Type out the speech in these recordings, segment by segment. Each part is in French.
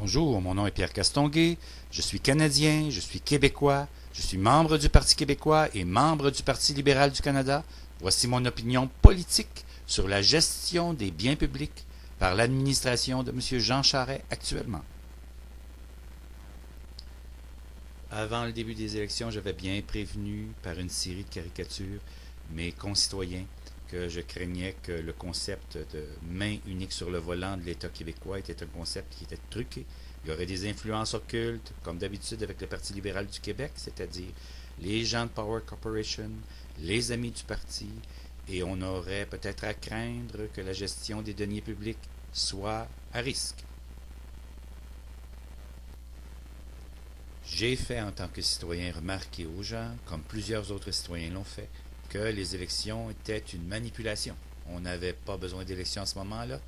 Bonjour, mon nom est Pierre Castonguay, je suis Canadien, je suis Québécois, je suis membre du Parti québécois et membre du Parti libéral du Canada. Voici mon opinion politique sur la gestion des biens publics par l'administration de M. Jean Charest actuellement. Avant le début des élections, j'avais bien prévenu par une série de caricatures mes concitoyens que je craignais que le concept de main unique sur le volant de l'État québécois était un concept qui était truqué. Il y aurait des influences occultes, comme d'habitude avec le Parti libéral du Québec, c'est-à-dire les gens de Power Corporation, les amis du parti, et on aurait peut-être à craindre que la gestion des deniers publics soit à risque. J'ai fait en tant que citoyen remarquer aux gens, comme plusieurs autres citoyens l'ont fait, que les élections étaient une manipulation. On n'avait pas besoin d'élections à ce moment-là.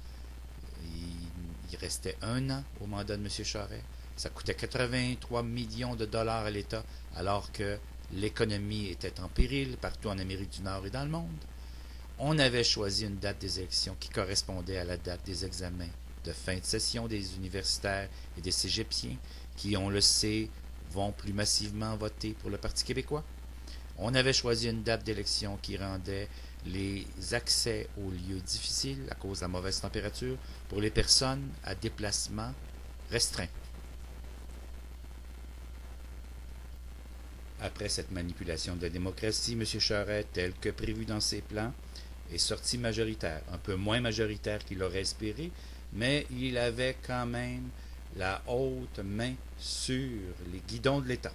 Il restait 1 an au mandat de M. Charest. Ça coûtait 83 millions de dollars à l'État, alors que l'économie était en péril partout en Amérique du Nord et dans le monde. On avait choisi une date des élections qui correspondait à la date des examens de fin de session des universitaires et des cégepiens, qui, on le sait, vont plus massivement voter pour le Parti québécois. On avait choisi une date d'élection qui rendait les accès aux lieux difficiles à cause de la mauvaise température pour les personnes à déplacement restreint. Après cette manipulation de la démocratie, M. Charest, tel que prévu dans ses plans, est sorti majoritaire. Un peu moins majoritaire qu'il aurait espéré, mais il avait quand même la haute main sur les guidons de l'État.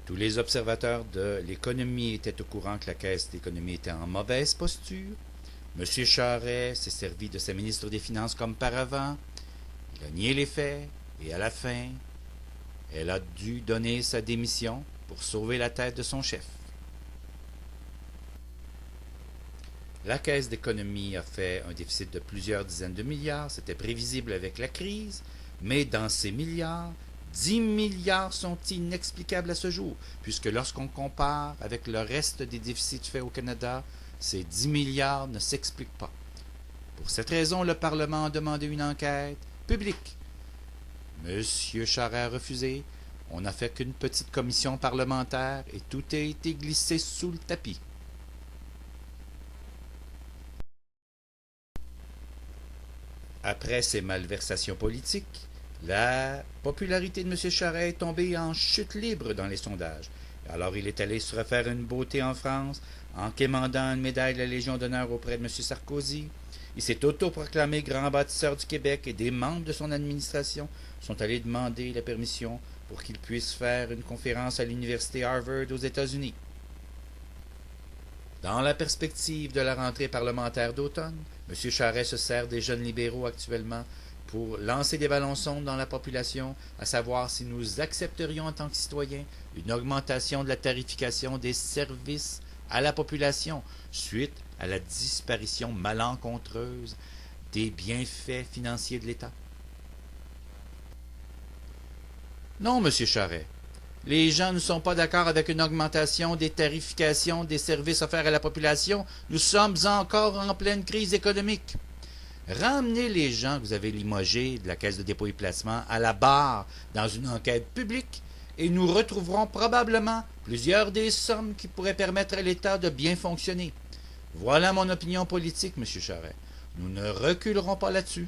Tous les observateurs de l'économie étaient au courant que la Caisse d'économie était en mauvaise posture. M. Charest s'est servi de sa ministre des Finances comme par avant. Il a nié les faits et à la fin, elle a dû donner sa démission pour sauver la tête de son chef. La Caisse d'économie a fait un déficit de plusieurs dizaines de milliards. C'était prévisible avec la crise, mais dans ces milliards, 10 milliards sont inexplicables à ce jour, puisque lorsqu'on compare avec le reste des déficits faits au Canada, ces 10 milliards ne s'expliquent pas. Pour cette raison, le Parlement a demandé une enquête publique. M. Charest a refusé. On n'a fait qu'une petite commission parlementaire et tout a été glissé sous le tapis. Après ces malversations politiques, la popularité de M. Charest est tombée en chute libre dans les sondages. Alors il est allé se refaire une beauté en France en quémandant une médaille de la Légion d'honneur auprès de M. Sarkozy. Il s'est autoproclamé grand bâtisseur du Québec et des membres de son administration sont allés demander la permission pour qu'il puisse faire une conférence à l'université Harvard aux États-Unis. Dans la perspective de la rentrée parlementaire d'automne, M. Charest se sert des jeunes libéraux actuellement pour lancer des ballons sondes dans la population, à savoir si nous accepterions en tant que citoyens une augmentation de la tarification des services à la population suite à la disparition malencontreuse des bienfaits financiers de l'État. Non, M. Charest. Les gens ne sont pas d'accord avec une augmentation des tarifications des services offerts à la population. Nous sommes encore en pleine crise économique. Ramenez les gens que vous avez limogés de la Caisse de dépôt et placement à la barre dans une enquête publique et nous retrouverons probablement plusieurs des sommes qui pourraient permettre à l'État de bien fonctionner. Voilà mon opinion politique, M. Charest. Nous ne reculerons pas là-dessus.